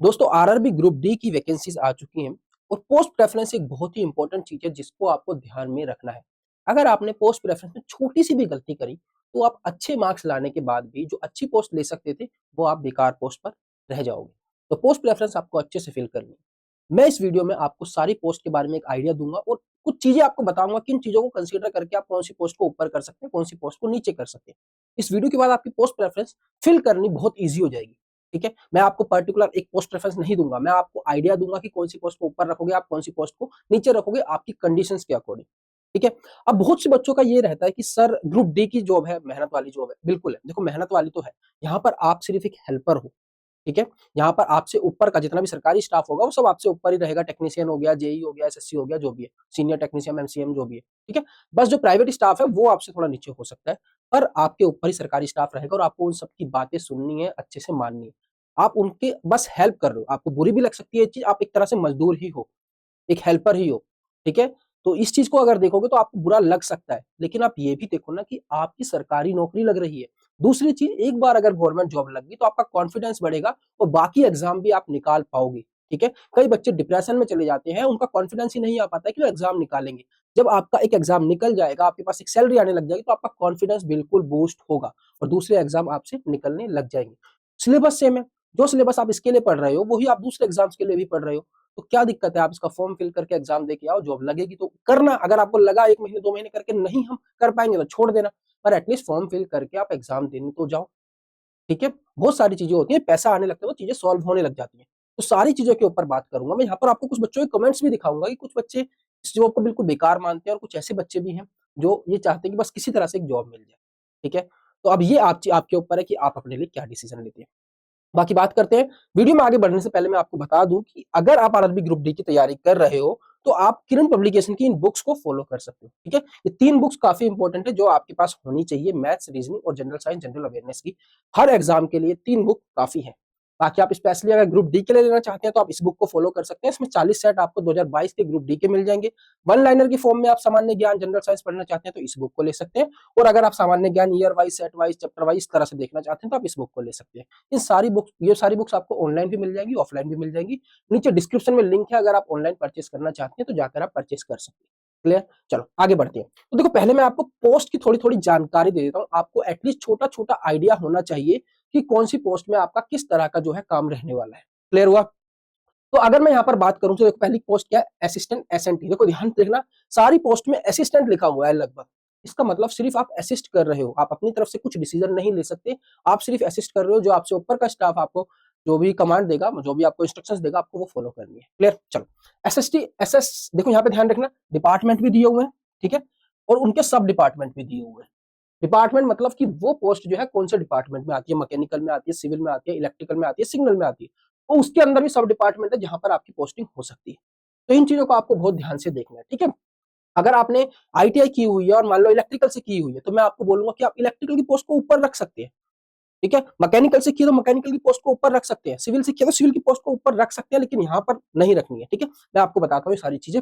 दोस्तों RRB group D की vacancies आ चुकी हैं और पोस्ट प्रेफरेंस एक बहुत ही इंपॉर्टेंट चीज है जिसको आपको ध्यान में रखना है। अगर आपने पोस्ट प्रेफरेंस में छोटी सी भी गलती करी तो आप अच्छे मार्क्स लाने के बाद भी जो अच्छी पोस्ट ले सकते थे वो आप बेकार पोस्ट पर रह जाओगे। तो पोस्ट प्रेफरेंस आपको अच्छे से फिल करनी है। मैं इस वीडियो में आपको सारी पोस्ट के बारे में एक आइडिया दूंगा और कुछ चीजें आपको बताऊंगा किन चीजों को कंसीडर करके आप कौन सी पोस्ट को ऊपर कर सकते हैं, कौन सी पोस्ट को नीचे कर सकते हैं। इस वीडियो के बाद आपकी पोस्ट प्रेफरेंस फिल करनी बहुत ईजी हो जाएगी। ठीक है, मैं आपको पर्टिकुलर एक पोस्ट प्रेफरेंस नहीं दूंगा, मैं आपको आइडिया दूंगा कि कौन सी पोस्ट को ऊपर रखोगे, आप कौन सी पोस्ट को नीचे रखोगे आपकी कंडीशंस के अकॉर्डिंग। ठीक है, अब बहुत से बच्चों का ये रहता है कि सर ग्रुप डी की जॉब है, मेहनत वाली जॉब है। बिल्कुल है, देखो मेहनत वाली तो है। यहाँ पर आप सिर्फ एक हेल्पर हो। ठीक है, यहाँ पर आपसे ऊपर का जितना भी सरकारी स्टाफ होगा वो सब आपसे ऊपर ही रहेगा। टेक्नीशियन हो गया, जेई हो गया, एसएससी हो गया, जो भी है, सीनियर टेक्नीशियन, एमसीएम जो भी है। ठीक है, बस जो प्राइवेट स्टाफ है वो आपसे थोड़ा नीचे हो सकता है, पर आपके ऊपर ही सरकारी स्टाफ रहेगा और आपको उन सबकी बातें सुननी है, अच्छे से माननी है। आप उनके बस हेल्प कर रहे हो। आपको बुरी भी लग सकती है ये चीज, आप एक तरह से मजदूर ही हो, एक हेल्पर ही हो। ठीक है, तो इस चीज को अगर देखोगे तो आपको बुरा लग सकता है, लेकिन आप ये भी देखो ना कि आपकी सरकारी नौकरी लग रही है। दूसरी चीज, एक बार अगर गवर्नमेंट जॉब लग गई तो आपका कॉन्फिडेंस बढ़ेगा और बाकी एग्जाम भी आप निकाल पाओगे। ठीक है, कई बच्चे डिप्रेशन में चले जाते हैं, उनका कॉन्फिडेंस ही नहीं आ पाता है कि वो एग्जाम निकालेंगे। जब आपका एक एग्जाम निकल जाएगा, आपके पास एक सैलरी आने लग जाएगी, तो आपका कॉन्फिडेंस बिल्कुल बूस्ट होगा और दूसरे एग्जाम आपसे निकलने लग जाएंगे। सिलेबस सेम है, जो सिलेबस आप इसके लिए पढ़ रहे हो वही आप दूसरे एग्जाम्स के लिए भी पढ़ रहे हो। तो क्या दिक्कत है, आप इसका फॉर्म फिल करके एग्जाम देके आओ, जॉब लगेगी तो करना। अगर आपको लगा 1 महीने 2 महीने करके नहीं हम कर पाएंगे तो छोड़ देना, पर एटलीस्ट फॉर्म फिल करके आप एग्जाम देने तो जाओ। ठीक है, बहुत सारी चीजें होती है, पैसा आने लगता है वो चीजें सॉल्व होने लग जाती है। तो सारी चीजों के ऊपर बात करूंगा मैं। यहाँ पर आपको कुछ बच्चों के कमेंट्स भी दिखाऊंगा कि कुछ बच्चे इस जॉब को बिल्कुल बेकार मानते हैं और कुछ ऐसे बच्चे भी हैं जो ये चाहते हैं कि बस किसी तरह से एक जॉब मिल जाए। ठीक है, तो अब ये आपके ऊपर है कि आप अपने लिए क्या डिसीजन लेते हैं। बाकी बात करते हैं। वीडियो में आगे बढ़ने से पहले मैं आपको बता दूं कि अगर आप आरआरबी ग्रुप डी की तैयारी कर रहे हो तो आप किरण पब्लिकेशन की इन बुक्स को फॉलो कर सकते हो। ठीक है, ये 3 बुक्स काफी इंपॉर्टेंट है जो आपके पास होनी चाहिए, मैथ्स, रीजनिंग और जनरल साइंस, जनरल अवेयरनेस की। हर एग्जाम के लिए 3 बुक काफी है। बाकी आप स्पेशली अगर ग्रुप डी के लिए लेना चाहते हैं तो आप इस बुक को फॉलो कर सकते हैं। इसमें 40 सेट आपको 2022 के ग्रुप डी के मिल जाएंगे। वन लाइनर की फॉर्म में आप सामान्य ज्ञान, जनरल साइंस पढ़ना चाहते हैं तो इस बुक को ले सकते हैं। और अगर आप सामान्य ज्ञान year wise, set wise, chapter wise इस तरह से देखना चाहते हैं तो आप इस बुक को ले सकते हैं। ये सारी बुक्स आपको ऑनलाइन भी मिल जाएंगी, ऑफलाइन भी मिल जाएंगी। नीचे डिस्क्रिप्शन में लिंक है, अगर आप ऑनलाइन परचेस करना चाहते हैं तो जाकर आप परचेस कर सकते हैं। क्लियर, चलो आगे बढ़ते हैं। तो देखो पहले मैं आपको पोस्ट की थोड़ी थोड़ी जानकारी दे देता हूँ। आपको एटलीस्ट छोटा छोटा आइडिया होना चाहिए कि कौन सी पोस्ट में आपका किस तरह का जो है काम रहने वाला है। क्लियर हुआ? तो अगर मैं यहाँ पर बात करूं तो देखो पहली पोस्ट क्या है, असिस्टेंट एसएनटी। देखो ध्यान से देखना, सारी पोस्ट में असिस्टेंट लिखा हुआ है लगभग। इसका मतलब सिर्फ आप असिस्ट कर रहे हो, आप अपनी तरफ से कुछ डिसीजन नहीं ले सकते। आप सिर्फ असिस्ट कर रहे हो, जो आपसे ऊपर का स्टाफ आपको जो भी कमांड देगा, जो भी आपको इंस्ट्रक्शंस देगा, आपको वो फॉलो करनी है। क्लियर, चलो। एसएस देखो यहाँ पे ध्यान रखना, डिपार्टमेंट भी दिए हुए हैं। ठीक है, और उनके सब डिपार्टमेंट भी दिए हुए हैं। डिपार्टमेंट मतलब कि वो पोस्ट जो है कौन से डिपार्टमेंट में आती है, मैकेनिकल में आती है, सिविल में आती है, इलेक्ट्रिकल में आती है, सिग्नल में आती है। तो उसके अंदर भी सब डिपार्टमेंट है जहां पर आपकी पोस्टिंग हो सकती है। तो इन चीजों को आपको बहुत ध्यान से देखना है। ठीक है, अगर आपने आईटीआई की हुई है और मान लो इलेक्ट्रिकल से की हुई है तो मैं आपको बोलूंगा कि आप इलेक्ट्रिकल की पोस्ट को ऊपर रख सकते हैं। ठीक है, मैकेनिकल से किया तो मैकेनिकल की पोस्ट को ऊपर रख सकते हैं, सिविल से किया तो सिविल की पोस्ट को ऊपर रख सकते हैं, लेकिन यहाँ पर नहीं रखनी है। ठीक है, मैं आपको बताता हूँ ये सारी चीजें।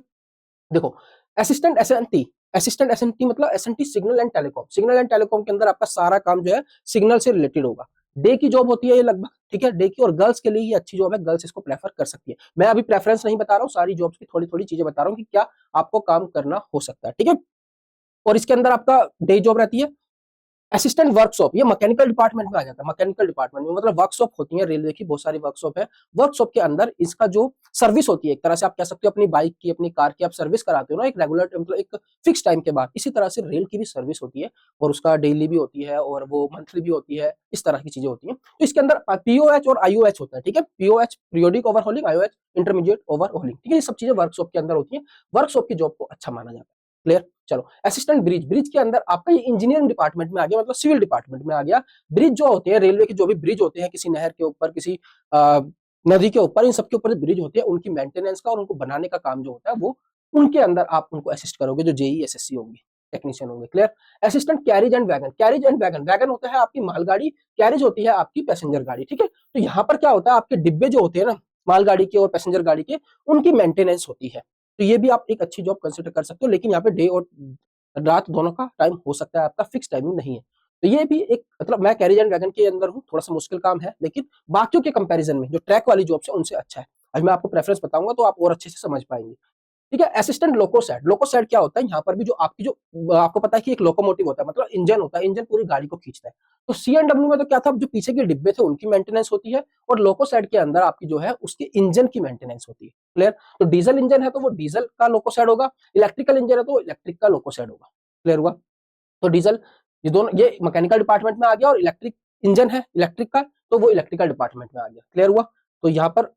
देखो, असिस्टेंट एसएनटी, असिस्टेंट एसएनटी मतलब SNT signal and telecom. Signal and telecom के अंदर आपका सारा काम जो है सिग्नल से रिलेटेड होगा। डे की जॉब होती है ये लगभग। ठीक है, डे की, और गर्ल्स के लिए ये अच्छी जॉब है, गर्ल्स इसको प्रेफर कर सकती है। मैं अभी प्रेफरेंस नहीं बता रहा हूँ, सारी जॉब्स की थोड़ी थोड़ी चीजें बता रहा हूँ कि क्या आपको काम करना हो सकता है। ठीक है, और इसके अंदर आपका डे जॉब रहती है। असिस्टेंट वर्कशॉप, ये मैकेनिकल डिपार्टमेंट में आ जाता है। मैकेनिकल डिपार्टमेंट में मतलब वर्कशॉप होती है, रेलवे की बहुत सारी वर्कशॉप है। वर्कशॉप के अंदर इसका जो सर्विस होती है, एक तरह से आप कह सकते हो अपनी बाइक की, अपनी कार की आप सर्विस कराते हो ना, एक रेगुलर मतलब एक फिक्स टाइम के बाद। इसी तरह से रेल की भी सर्विस होती है और उसका डेली भी होती है और वो मंथली भी होती है। इस तरह की चीजें होती है। तो इसके अंदर पीओएच और आईओएच होता है। ठीक है, POH periodic overhauling, IOH intermediate overhauling. ठीक है, ये सब चीजें वर्कशॉप के अंदर होती है। वर्कशॉप की जॉब को अच्छा माना जाता है। क्लियर, चलो। असिस्टेंट ब्रिज, ब्रिज के अंदर आपका ये इंजीनियरिंग डिपार्टमेंट में आ गया, मतलब सिविल डिपार्टमेंट में आ गया। ब्रिज जो होते हैं, रेलवे के जो भी ब्रिज होते हैं, किसी नहर के ऊपर, किसी नदी के ऊपर, इन सबके ऊपर ब्रिज होते हैं, उनकी मेंटेनेंस का और उनको बनाने का काम जो होता है वो उनके अंदर आप उनको असिस्ट करोगे, जो जेई एसएससी होंगे, टेक्नीशियन होंगे। Clear. Assistant carriage and wagon, carriage and wagon, wagon होता है आपकी मालगाड़ी, कैरिज होती है आपकी पैसेंजर गाड़ी। ठीक है, तो यहाँ पर क्या होता है, आपके डिब्बे जो होते हैं ना मालगाड़ी के और पैसेंजर गाड़ी के, उनकी मेंटेनेंस होती है। तो ये भी आप एक अच्छी जॉब कंसिडर कर सकते हो, लेकिन यहाँ पे डे और रात दोनों का टाइम हो सकता है, आपका फिक्स टाइमिंग नहीं है। तो ये भी एक मतलब मैं कैरियर एंड वैगन के अंदर हूँ, थोड़ा-सा मुश्किल काम है, लेकिन बाकियों के कंपैरिज़न में जो ट्रैक वाली जॉब्स है उनसे अच्छा है। आज मैं आपको प्रेफ़रेंस बताऊँगा तो आप और अच्छे से समझ पाएँगे। ठीक है, असिस्टेंट लोको-सेड, लोको-सेड क्या होता है यहाँ पर भी जो आपकी जो आपको पता है कि एक लोकोमोटिव होता है मतलब इंजन होता है, इंजन पूरी गाड़ी को खींचता है। तो सी-एंड-डब्ल्यू में तो क्या था जो पीछे के डिब्बे थे उनकी मेंटेनेंस होती है और लोको-सेड के अंदर आपकी जो है उसके इंजन की मेंटेनेंस होती है। क्लियर? तो डीज़ल इंजन है तो वो डीज़ल का लोको-सेड होगा, इलेक्ट्रिकल इंजन है तो इलेक्ट्रिक का लोको-सेड होगा। क्लियर हुआ? तो डीज़ल ये दोनों ये मैकेनिकल डिपार्टमेंट में आ गया और इलेक्ट्रिक इंजन है इलेक्ट्रिक का तो वो इलेक्ट्रिकल डिपार्टमेंट में आ गया। क्लियर हुआ? तो यहाँ पर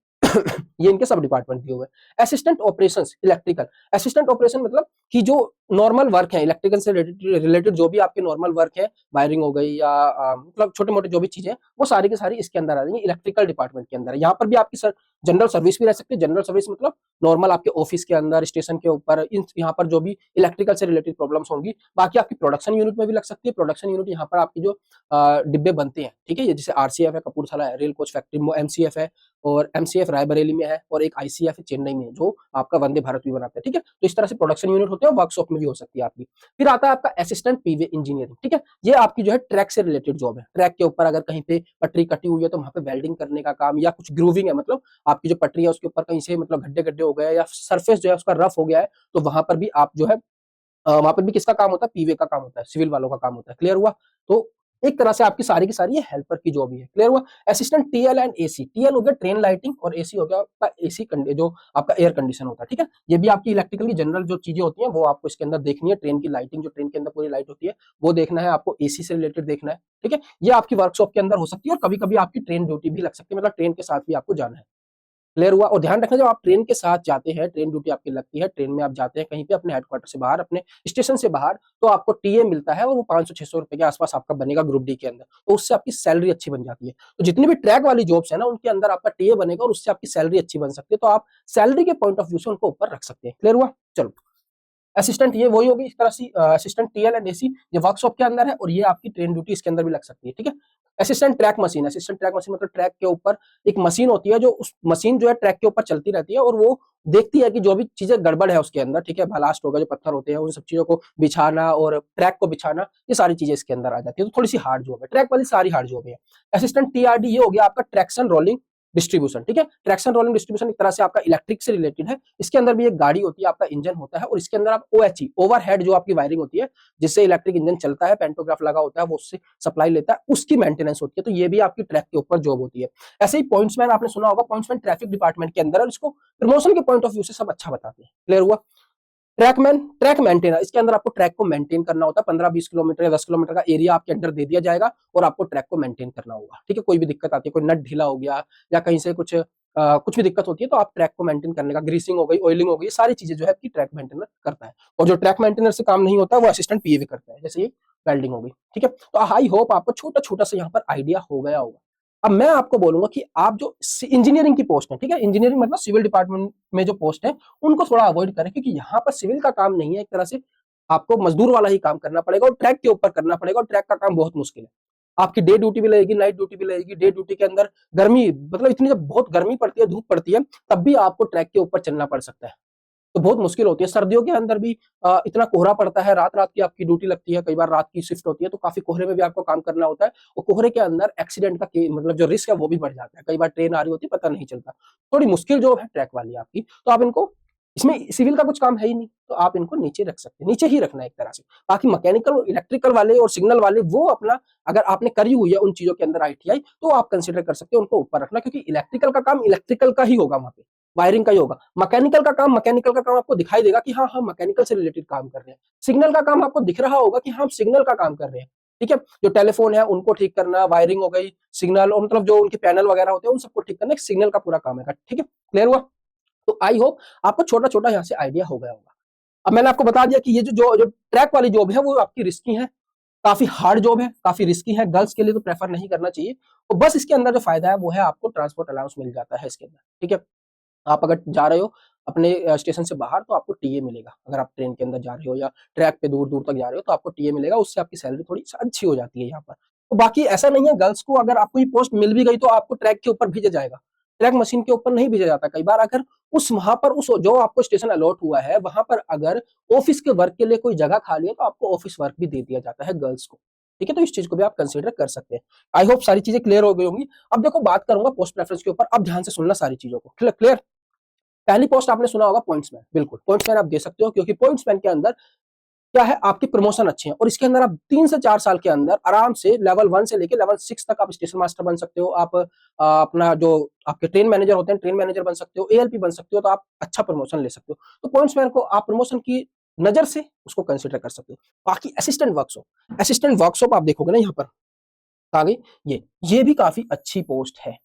ये इनके सब डिपार्टमेंट दिए हुए हैं। Assistant operations electrical, assistant operation मतलब कि जो नॉर्मल वर्क है इलेक्ट्रिकल से रिलेटेड रिलेटेड जो भी आपके नॉर्मल वर्क है, वायरिंग हो गई या मतलब छोटे-मोटे जो भी चीज़ें हैं, वो सारी की सारी इसके अंदर आ जाएँगी, इलेक्ट्रिकल डिपार्टमेंट के अंदर है। यहाँ पर भी आपकी जनरल सर्विस भी रह सकती है, जनरल सर्विस मतलब नॉर्मल आपके ऑफिस के अंदर, स्टेशन के ऊपर इन यहाँ पर जो भी इलेक्ट्रिकल से रिलेटेड प्रॉब्लम्स होंगी, बाकी आपकी प्रोडक्शन यूनिट में भी लग सकती है। प्रोडक्शन यूनिट यहाँ पर आपकी जो डिब्बे बनते हैं, ठीक है? ये जैसे आरसीएफ है कपूरथला है, रेल कोच फैक्ट्री में एमसीएफ है और एमसीएफ रायबरेली में है और एक आईसीएफ है चेन्नई में जो आपका वंदे भारत भी बनाता है, ठीक है? तो इस तरह से प्रोडक्शन यूनिट होते हैं और वर्कशॉप में भी हो सकती है आपकी। फिर आता है आपका असिस्टेंट पीवे इंजीनियरिंग, ठीक है? ये आपकी जो है ट्रैक से रिलेटेड जॉब है। ट्रैक के ऊपर अगर कहीं पे पटरी कटी हुई है तो वहाँ पे वेल्डिंग करने का काम या कुछ ग्रूविंग है मतलब आपकी जो पटरी है उसके ऊपर कहीं से मतलब गड्ढे-गड्ढे हो गए या सरफेस जो है उसका रफ हो गया है, तो वहाँ पर भी आप जो है वहाँ पर भी किसका काम होता है? पीवे का काम होता है, सिविल वालों का काम होता है। क्लियर हुआ? तो एक तरह से आपकी सारी की सारी ये हेल्पर की जॉब ही है। क्लियर हुआ? Assistant TL and AC, TL हो गया ट्रेन लाइटिंग और एसी हो गया आपका एसी कंडी जो आपका एयर कंडीशन होता है, ठीक है? ये भी आपकी इलेक्ट्रिकल की जनरल जो चीज़ें होती हैं वो आपको इसके अंदर देखनी है। ट्रेन की लाइटिंग जो ट्रेन के अंदर पूरी लाइट होती है, वो देखना है आपको, एसी से रिलेटेड देखना है, ठीक है? ये आपकी वर्कशॉप के अंदर हो सकती है और कभी-कभी आपकी ट्रेन ड्यूटी भी लग सकती है, मतलब ट्रेन के साथ भी आपको जाना है। क्लियर हुआ? और ध्यान रखना जब आप ट्रेन के साथ जाते हैं, ट्रेन ड्यूटी आपकी लगती है, ट्रेन में आप जाते हैं कहीं पे अपने हेडक्वार्टर से बाहर, अपने स्टेशन से बाहर, तो आपको टीए मिलता है और वो 500-600 रुपए के आस-पास आपका बनेगा ग्रुप डी के अंदर। तो उससे आपकी सैलरी अच्छी बन जाती है। तो जितनी भी ट्रैक वाली जॉब्स है ना, उनके अंदर आपका टीए बनेगा और उससे आपकी सैलरी अच्छी बन सकती है। तो आप सैलरी के पॉइंट ऑफ व्यू से उनको ऊपर रख सकते हैं। क्लियर हुआ? चलो। असिस्टेंट ये वही होगी इस तरह से असिस्टेंट टीएल एंड एसी ये वर्कशॉप के अंदर है और ये आपकी ट्रेन ड्यूटी इसके अंदर भी लग सकती है, ठीक है? असिस्टेंट ट्रैक मशीन मतलब ट्रैक के ऊपर एक मशीन होती है जो उस मशीन जो है ट्रैक के ऊपर चलती रहती है और वो देखती है कि जो भी चीजें गड़बड़ है उसके अंदर, ठीक है? बालास्ट होगा, जो पत्थर होते हैं उन सब चीजों को बिछाना और ट्रैक को बिछाना, ये सारी चीजें इसके अंदर आ जाती है। तो थोड़ी सी हार्ड जॉब है, ट्रैक वाली सारी हार्ड जॉब है। असिस्टेंट टीआरडी ये हो गया आपका ट्रैक्शन रोलिंग डिस्ट्रीब्यूशन, ठीक है? ट्रैक्शन रोलिंग डिस्ट्रीब्यूशन एक तरह से आपका इलेक्ट्रिक से रिलेटेड है। इसके अंदर भी एक गाड़ी होती है, आपका इंजन होता है और इसके अंदर आप ओएचई ओवरहेड जो आपकी वायरिंग होती है, जिससे इलेक्ट्रिक इंजन चलता है, पेंटोग्राफ लगा होता है, वो उससे सप्लाई लेता है, उसकी मेंटेनेंस होती है। तो ये भी आपकी ट्रैक के ऊपर जॉब होती है। ऐसे ही पॉइंट्समैन आपने सुना होगा, पॉइंट्समैन ट्रैफिक डिपार्टमेंट के अंदर है और इसको प्रमोशन के पॉइंट ऑफ व्यू से सब अच्छा बताते हैं। क्लियर हुआ? ट्रैकमैन ट्रैक मेंटेनर, इसके अंदर आपको ट्रैक को मेंटेन करना होता है। 15-20 किलोमीटर या 10 किलोमीटर का एरिया आपके अंडर दे दिया जाएगा और आपको ट्रैक को मेंटेन करना होगा, ठीक है? कोई भी दिक्कत आती है, कोई नट ढीला हो गया या कहीं से कुछ भी दिक्कत होती है तो आप ट्रैक को मेंटेन करने का, ग्रीसिंग हो गई, ऑयलिंग हो गई, ये सारी चीजें जो है आपकी ट्रैक मेंटेनर करता है। और जो ट्रैक मेंटेनर से काम नहीं होता वो असिस्टेंट पीएवी करता है, जैसे ये वेल्डिंग हो गई, ठीक है? तो आई होप आपको छोटा-छोटा सा यहाँ पर आइडिया हो गया होगा। अब मैं आपको बोलूंगा कि आप जो इंजीनियरिंग की पोस्ट है, ठीक है? इंजीनियरिंग मतलब सिविल डिपार्टमेंट में जो पोस्ट है उनको थोड़ा अवॉइड करें क्योंकि यहाँ पर सिविल का काम नहीं है, एक तरह से आपको मजदूर वाला ही काम करना पड़ेगा और ट्रैक के ऊपर करना पड़ेगा और ट्रैक का काम बहुत मुश्किल है। आपकी डे ड्यूटी भी लगेगी, नाइट ड्यूटी भी लगेगी। डे ड्यूटी के अंदर गर्मी मतलब इतनी जब बहुत गर्मी पड़ती है, धूप पड़ती है, तब भी आपको ट्रैक के ऊपर चलना पड़ सकता है। तो बहुत मुश्किल होती है। सर्दियों के अंदर भी इतना कोहरा पड़ता है, रात-रात की आपकी ड्यूटी लगती है, कई बार रात की शिफ्ट होती है, तो काफ़ी कोहरे में भी आपको काम करना होता है और कोहरे के अंदर एक्सीडेंट का के मतलब जो रिस्क है वो भी बढ़ जाता है। कई बार ट्रेन आ रही होती है, पता नहीं चलता। थोड़ी मुश्किल जॉब है ट्रैक वाली आपकी, तो आप इनको इसमें सिविल का कुछ काम है ही नहीं, तो आप इनको नीचे रख सकते हैं, नीचे ही रखना है एक तरह से। बाकी मैकेनिकल, इलेक्ट्रिकल वाले और सिग्नल वाले वो अपना अगर आपने करी हुई है उन चीज़ों के अंदर आईटीआई, तो आप कंसिडर कर सकते हैं उनको ऊपर रखना क्योंकि इलेक्ट्रिकल का काम इलेक्ट्रिकल का ही होगा वहाँ पे। वायरिंग का ही होगा। मैकेनिकल का काम आपको दिखाई देगा कि हाँ, हम मैकेनिकल से रिलेटेड काम कर रहे हैं। सिग्नल का काम आपको दिख रहा होगा कि हाँ, हम सिग्नल का काम कर रहे हैं। ठीक है? जो टेलीफोन है उनको ठीक करना, वायरिंग हो गई, सिग्नल और मतलब जो उनके पैनल वगैरह होते हैं उन सबको ठीक करना एक सिग्नल का पूरा काम है। ठीक है? क्लियर हुआ? तो आई होप आपको छोटा-छोटा यहाँ से आइडिया हो गया होगा। अब मैंने आपको बता दिया कि ये जो ट्रैक वाली जॉब है वो आपकी रिस्की है, काफ़ी हार्ड जॉब है, काफ़ी रिस्की है, गर्ल्स के लिए तो प्रेफर नहीं करना चाहिए। तो बस इसके अंदर जो फ़ायदा है वो है आपको ट्रांसपोर्ट अलाउंस मिल जाता है इसके अंदर। ठीक है? आप अगर जा रहे हो अपने स्टेशन से बाहर तो आपको टीए मिलेगा। अगर आप ट्रेन के अंदर जा रहे हो या ट्रैक पे दूर-दूर तक जा रहे हो तो आपको टीए मिलेगा, उससे आपकी सैलरी थोड़ी अच्छी हो जाती है यहाँ पर। तो बाकी ऐसा नहीं है गर्ल्स को अगर आपको ये पोस्ट मिल भी गई तो आपको ट्रैक के ऊपर भेजा जाएगा। ट्रैक मशीन के ऊपर नहीं भेजा जाता। कई बार अगर उस वहाँ पर उस जो आपको स्टेशन अलॉट हुआ है, वहाँ पर अगर ऑफ़िस के वर्क के लिए कोई जगह खाली है तो आपको ऑफ़िस वर्क भी दे दिया जाता है गर्ल्स को। ठीक है, तो इस चीज को भी आप कंसीडर कर सकते हैं। आई होप सारी चीजें क्लियर हो गई होंगी। अब देखो बात करूंगा पोस्ट प्रेफरेंस के ऊपर, अब ध्यान से सुनना सारी चीजों को। क्लियर? पहली पोस्ट आपने सुना होगा पॉइंट्समैन, बिल्कुल पॉइंट्समैन आप दे सकते हो, क्योंकि पॉइंट्समैन के अंदर क्या है, आपकी प्रमोशन अच्छी है और इसके अंदर आप 3 से 4 साल के अंदर आराम से लेवल 1 से लेकर लेवल 6 तक आप स्टेशन मास्टर बन सकते हो। आप अपना जो आपके ट्रेन मैनेजर होते हैं, ट्रेन मैनेजर बन सकते हो, एएलपी बन सकते हो, तो आप अच्छा प्रमोशन ले सकते हो। तो पॉइंट्समैन को आप प्रमोशन की नजर से उसको कंसिडर कर सकते हो। बाकी असिस्टेंट वर्कशॉप आप देखोगे ना, यहाँ पर आ गई ये भी काफी अच्छी पोस्ट है।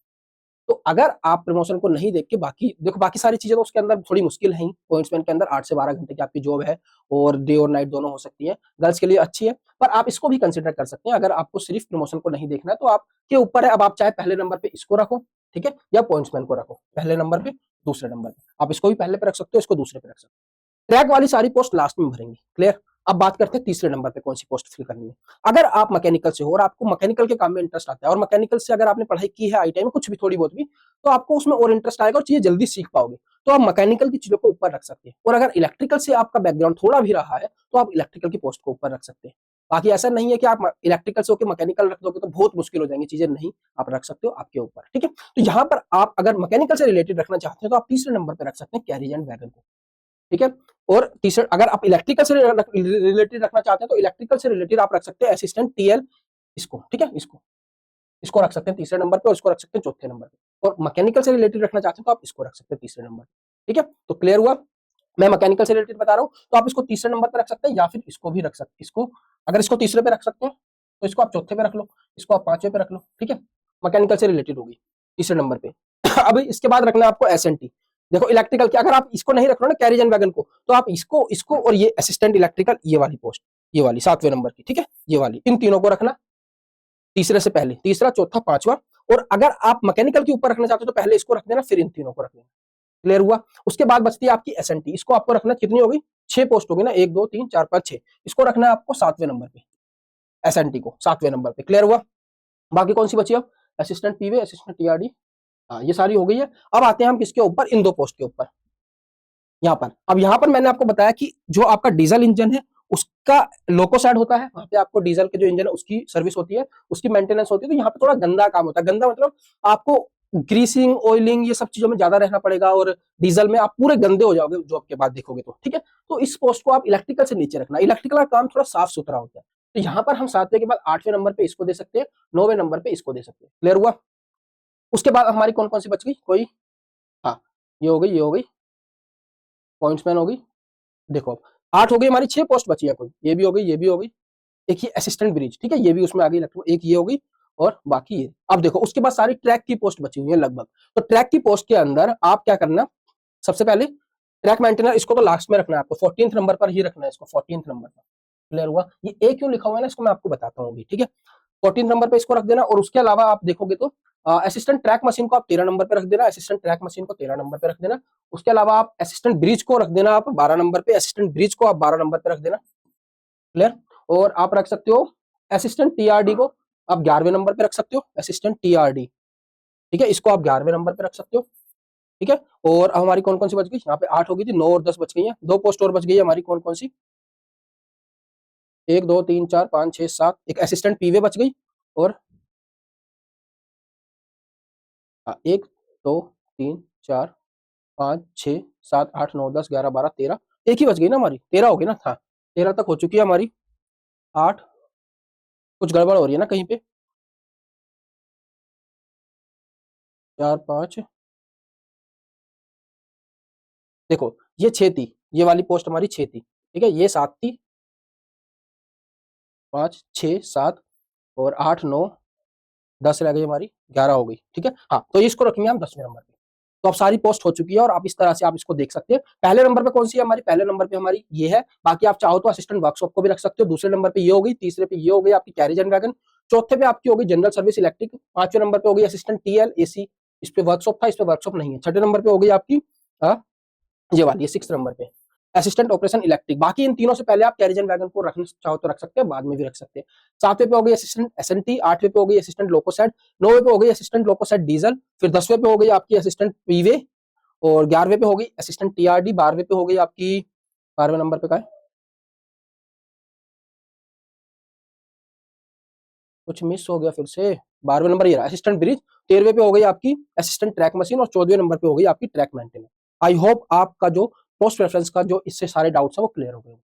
तो अगर आप प्रमोशन को नहीं देख के बाकी देखो, बाकी सारी चीजें तो उसके अंदर थोड़ी मुश्किल है ही। पॉइंट्समैन के अंदर 8 से 12 घंटे की आपकी जॉब है और डे और नाइट दोनों हो सकती है, गर्ल्स के लिए अच्छी है। पर आप इसको भी कंसिडर कर सकते हैं। अगर आपको सिर्फ प्रमोशन को नहीं देखना है तो आपके ऊपर है। अब आप चाहे पहले नंबर पे इसको रखो, ठीक है, या पॉइंट्समैन को रखो पहले नंबर पे, दूसरे नंबर पे। आप इसको भी पहले पे रख सकते हो, इसको दूसरे पे रख सकते हो। ट्रैक वाली सारी पोस्ट लास्ट में भरेंगे। क्लियर? अब बात करते हैं तीसरे नंबर पे कौन सी पोस्ट फिल करनी है। अगर आप मैकेनिकल से हो और आपको मैकेनिकल के काम में इंटरेस्ट आता है, और मैकेनिकल से अगर आपने पढ़ाई की है आईटीआई में कुछ भी थोड़ी बहुत भी, तो आपको उसमें और इंटरेस्ट आएगा और चीजें जल्दी सीख पाओगे, तो आप मैकेनिकल की चीजों को ऊपर रख सकते हैं। और अगर इलेक्ट्रिकल से आपका बैकग्राउंड थोड़ा भी रहा है तो आप इलेक्ट्रिकल की पोस्ट को ऊपर रख सकते हैं। बाकी ऐसा नहीं है कि आप इलेक्ट्रिकल से होकर मैकेनिकल रख दोगे तो बहुत मुश्किल हो जाएंगी चीजें, नहीं, आप रख सकते हो आपके ऊपर। ठीक है, तो यहाँ पर आप अगर मैकेनिकल से रिलेटेड रखना चाहते हैं तो आप तीसरे नंबर पर रख सकते हैं कैरिज एंड वैगन को। ठीक है, और तीसरा अगर आप इलेक्ट्रिकल से रिलेटेड रखना चाहते हैं तो इलेक्ट्रिकल से रिलेटेड आप रख सकते हैं असिस्टेंट टीएल, इसको। ठीक है, इसको रख सकते हैं तीसरे नंबर पे और इसको रख सकते हैं चौथे नंबर पे। और मैकेनिकल से रिलेटेड रखना चाहते हैं तो आप इसको रख सकते हैं तीसरे नंबर पे। ठीक है, तो क्लियर हुआ? मैं मैकेनिकल से रिलेटेड बता रहा हूँ तो आप इसको तीसरे नंबर पे रख सकते हैं, या फिर इसको भी रख सकते हैं। इसको अगर इसको तीसरे पे रख सकते हैं तो इसको आप चौथे पे रख लो, इसको आप पांचवे पे रख लो। ठीक है, मैकेनिकल से रिलेटेड होगी तीसरे नंबर पे। अब इसके बाद रखना है आपको एसएनटी। देखो इलेक्ट्रिकल के अगर आप इसको नहीं रख रहे हो ना, कैरिज एंड वैगन को, तो आप इसको इसको और ये असिस्टेंट इलेक्ट्रिकल, ये वाली पोस्ट, ये वाली 7वें नंबर की, ठीक है, ये वाली, इन तीनों को रखना तीसरे से पहले, तीसरा चौथा पांचवा। और अगर आप मैकेनिकल के ऊपर रखना चाहते हो तो पहले इसको रख देना, फिर इन तीनों को रख देना। क्लियर हुआ? उसके बाद बचती है आपकी एसएनटी। इसको आपको रखना, कितनी होगी, 6 पोस्ट होगी ना, 1 2 3 4 5 6। इसको रखना है आपको 7वें नंबर पे, एसएनटी को 7वें नंबर पे। क्लियर हुआ? बाकी कौन सी बची अब? असिस्टेंट पीवे, असिस्टेंट टीआरडी, हाँ ये सारी हो गई है। अब आते हैं हम किसके ऊपर, इन 2 पोस्ट के ऊपर। यहाँ पर, अब यहाँ पर मैंने आपको बताया कि जो आपका डीजल इंजन है उसका लोको साइड होता है, वहां पे आपको डीजल के जो इंजन है उसकी सर्विस होती है, उसकी मेंटेनेंस होती है। तो यहाँ पे थोड़ा गंदा काम होता है। गंदा मतलब आपको ग्रीसिंग, ऑयलिंग, ये सब चीजों में ज्यादा रहना पड़ेगा, और डीजल में आप पूरे गंदे हो जाओगे जॉब के बाद देखोगे तो। ठीक है, तो इस पोस्ट को आप इलेक्ट्रिकल से नीचे रखना। इलेक्ट्रिकल का काम थोड़ा साफ सुथरा होता है। तो यहाँ पर हम 7वें के बाद 8वें नंबर पे इसको दे सकते हैं, 9वें नंबर पे इसको दे सकते हैं। क्लियर हुआ? उसके बाद हमारी कौन कौन सी बच गई, कोई, हाँ ये हो गई, ये हो गई, पॉइंट्समैन होगी। देखो अब 8 हो गई हमारी, 6 पोस्ट बची है कोई, ये भी हो गई, ये भी हो गई, एक ये असिस्टेंट ब्रिज, ठीक है, ये भी उसमें आ गई इलेक्ट्रो, एक ये हो गई, और बाकी ये। अब देखो उसके बाद सारी ट्रैक की पोस्ट बची हुई है लगभग। तो ट्रैक की पोस्ट के अंदर आप क्या करना, सबसे पहले ट्रैक मेंटेनर, इसको तो लास्ट में रखना है आपको, 14th नंबर पर ही रखना है इसको, 14th नंबर पर। क्लियर हुआ? ये ए क्यों लिखा हुआ है ना, इसको मैं आपको बताता हूँ अभी। ठीक है, 14th नंबर पे इसको रख देना। और उसके अलावा आप देखोगे तो असिस्टेंट ट्रैक मशीन को आप 13 नंबर पे रख देना, असिस्टेंट ट्रैक मशीन को 13 नंबर पे रख देना। उसके अलावा आप असिस्टेंट ब्रिज को रख देना आप 12 नंबर पे, असिस्टेंट ब्रिज को आप 12 नंबर पे रख देना। क्लियर? और आप रख सकते हो असिस्टेंट टीआरडी को आप 11वें नंबर पे रख सकते हो, असिस्टेंट टीआरडी। ठीक है, इसको आप 11वें नंबर पे रख सकते हो। ठीक है, और हमारी कौन कौन सी बच गई, यहाँ पे 8 हो गई थी, 9 और 10 बच गई है, 2 पोस्ट और बच गई है हमारी, कौन कौन सी, 1 2 3 4 5 6 7, एक असिस्टेंट पीवे बच गई, और 1 2 3 4 5 6 7 8 9 10 11 12 13, एक ही बच गई ना हमारी, 13 हो गई ना, हाँ 13 तक हो चुकी है हमारी। 8, कुछ गड़बड़ हो रही है ना कहीं पे, 4 5, देखो ये 6 थी, ये वाली पोस्ट हमारी 6 थी। ठीक है, ये 7 थी, 5 6 7, और 8 9 10 रह गई हमारी, 11 हो गई। ठीक है, हाँ तो इसको रखेंगे हम 10वें नंबर पे। तो अब सारी पोस्ट हो चुकी है और आप इस तरह से आप इसको देख सकते हैं। पहले नंबर पे कौन सी है हमारी, पहले नंबर पे हमारी ये है। बाकी आप चाहो तो असिस्टेंट वर्कशॉप को भी रख सकते हो, दूसरे नंबर पे ये हो गई, तीसरे पे ये हो गई आपकी कैरिज एंड वैगन, चौथे पे आपकी हो गई जनरल सर्विस इलेक्ट्रिक, 5वें नंबर पे हो गई असिस्टेंट टीएल एसी, इस पे वर्कशॉप था, इस पे वर्कशॉप नहीं है। 6ठे नंबर पे हो गई आपकी ये वाली है 6 नंबर पे असिस्टेंट ऑपरेशन इलेक्ट्रिक। बाकी इन तीनों से पहले आप कैरिज एंड वैगन को रखना चाहो तो रख सकते हैं, बाद में भी रख सकते हैं। 7वें पे हो गई असिस्टेंट एसएनटी, 8वें पे हो गई असिस्टेंट लोकोसाइड, 9वें पे हो गई असिस्टेंट लोकोसाइड डीजल, फिर 10वें पे हो गई आपकी असिस्टेंट पीवे, और 11वें पे हो गई असिस्टेंट टीआरडी, 12वें पे हो गई आपकी, 12वें नंबर पे का है कुछ मिस हो गया फिर से। 12वें नंबर ये रहा असिस्टेंट ब्रिज, 13वें पे हो गई आपकी असिस्टेंट ट्रैक मशीन और 14वें नंबर पे हो गई आपकी ट्रैक मेंटेनर। आई होप आपका जो पोस्ट प्रेफरेंस का जो इससे सारे डाउट्स हैं वो क्लियर हो गए।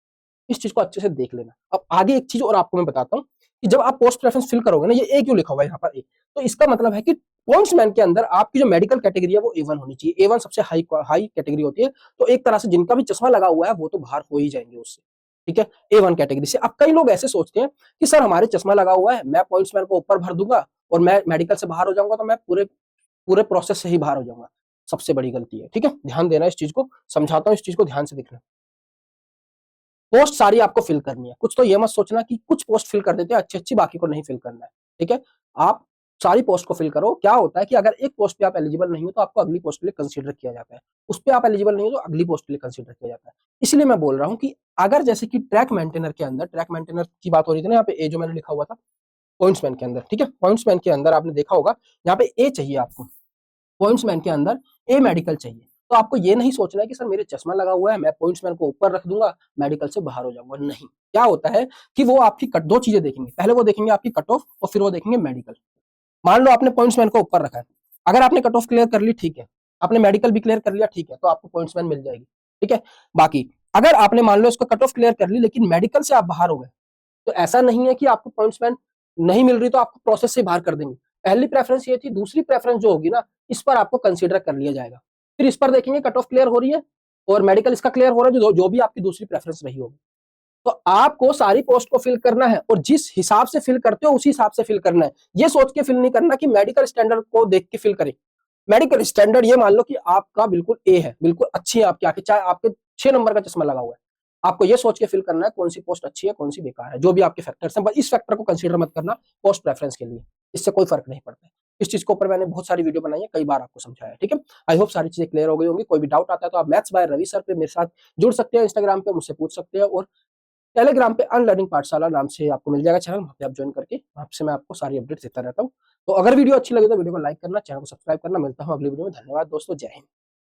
इस चीज को अच्छे से देख लेना। अब आगे एक चीज और आपको मैं बताता हूँ कि जब आप पोस्ट प्रेफरेंस फिल करोगे ना, ये ए क्यों लिखा हुआ है यहाँ पर ए, तो इसका मतलब है कि पॉइंट्समैन के अंदर आपकी जो मेडिकल कैटेगरी है वो ए1 होनी चाहिए। ए1 सबसे हाई हाई कैटेगरी होती है, तो एक तरह से जिनका भी चश्मा लगा हुआ है वो तो बाहर हो ही जाएंगे उससे, ठीक है, ए1 कैटेगरी से। अब कई लोग ऐसे सोचते हैं कि सर हमारे चश्मा लगा हुआ है, मैं पॉइंट्समैन को ऊपर भर दूंगा और मैं मेडिकल से बाहर हो जाऊंगा, तो मैं पूरे पूरे प्रोसेस से ही बाहर हो जाऊंगा। सबसे बड़ी गलती है, ठीक है, ध्यान देना इस चीज को, समझाता हूँ, इस चीज को ध्यान से देखना। पोस्ट सारी आपको फिल करनी है, कुछ तो ये मत सोचना कि कुछ पोस्ट फिल कर देते हैं अच्छी अच्छी, बाकी को नहीं फिल करना है, ठीक है। आप सारी पोस्ट को फिल करो। क्या होता है कि अगर एक पोस्ट पे आप एलिजिबल नहीं हो तो आपको अगली पोस्ट के लिए कंसीडर किया जाता है, उस पे आप एलिजिबल नहीं हो तो अगली पोस्ट के लिए कंसीडर किया जाता है। इसलिए मैं बोल रहा हूँ कि अगर जैसे कि ट्रैक मेंटेनर के अंदर, ट्रैक मेंटेनर की बात हो रही थी ना, यहाँ पे ए जो मैंने लिखा हुआ था पॉइंट्समैन के अंदर, ठीक है, पॉइंट्समैन के अंदर आपने देखा होगा यहाँ पे ए चाहिए आपको, पॉइंट्समैन के अंदर ए मेडिकल चाहिए। तो आपको ये नहीं सोचना है कि सर मेरे चश्मा लगा हुआ है, मैं पॉइंट्समैन को ऊपर रख दूंगा, मेडिकल से बाहर हो जाऊंगा, नहीं। क्या होता है कि वो आपकी दो चीजें देखेंगे, पहले वो देखेंगे आपकी कट ऑफ और फिर वो देखेंगे मेडिकल। मान लो आपने पॉइंट्समैन को ऊपर रखा है, अगर आपने कट ऑफ क्लियर कर ली ठीक है, आपने मेडिकल भी क्लियर कर लिया ठीक है, तो आपको पॉइंट्समैन मिल जाएगी, ठीक है। बाकी अगर आपने मान लो इसको कट ऑफ क्लियर कर ली लेकिन मेडिकल से आप बाहर हो गए, तो ऐसा नहीं है कि आपको पॉइंट्समैन नहीं मिल रही तो आपको प्रोसेस से बाहर कर देंगे। पहली प्रेफरेंस ये थी, दूसरी प्रेफरेंस जो होगी ना, इस पर आपको कंसीडर कर लिया जाएगा। फिर इस पर देखेंगे कट ऑफ क्लियर हो रही है और मेडिकल इसका क्लियर हो रहा है, जो भी आपकी दूसरी प्रेफरेंस रही होगी। तो आपको सारी पोस्ट को फिल करना है और जिस हिसाब से फिल करते हो उसी हिसाब से फिल करना है। ये सोच के फिल नहीं करना कि मेडिकल स्टैंडर्ड को देख के फिल करें। मेडिकल स्टैंडर्ड ये मान लो कि आपका बिल्कुल ए है, बिल्कुल अच्छी है आपकी आंखें, चाहे आपके 6 नंबर का चश्मा लगा हुआ है, आपको ये सोच के फिल करना है कौन सी पोस्ट अच्छी है कौन सी बेकार है, जो भी आपके फैक्टर्स हैं, बस इस फैक्टर को कंसीडर मत करना पोस्ट प्रेफरेंस के लिए, इससे कोई फर्क नहीं पड़ता है। इस चीज के ऊपर मैंने बहुत सारी वीडियो बनाई है, कई बार आपको समझाया है, ठीक है। आई होप सारी चीजें क्लियर हो गई होंगी। कोई भी डाउट आता है तो आप मैथ्स बाय रवि सर पे मेरे साथ जुड़ सकते हैं, इंस्टाग्राम पे मुझसे पूछ सकते हैं, और टेलीग्राम पे अनलर्निंग पाठशाला नाम से आपको मिल जाएगा चैनल, वहाँ पे आप ज्वाइन करके आपसे मैं आपको सारी अपडेट देता रहता हूँ। तो अगर वीडियो अच्छी लगे तो वीडियो को लाइक करना, चैनल को सब्सक्राइब करना। मिलता हूँ अगली वीडियो में, धन्यवाद दोस्तों, जय हिंद।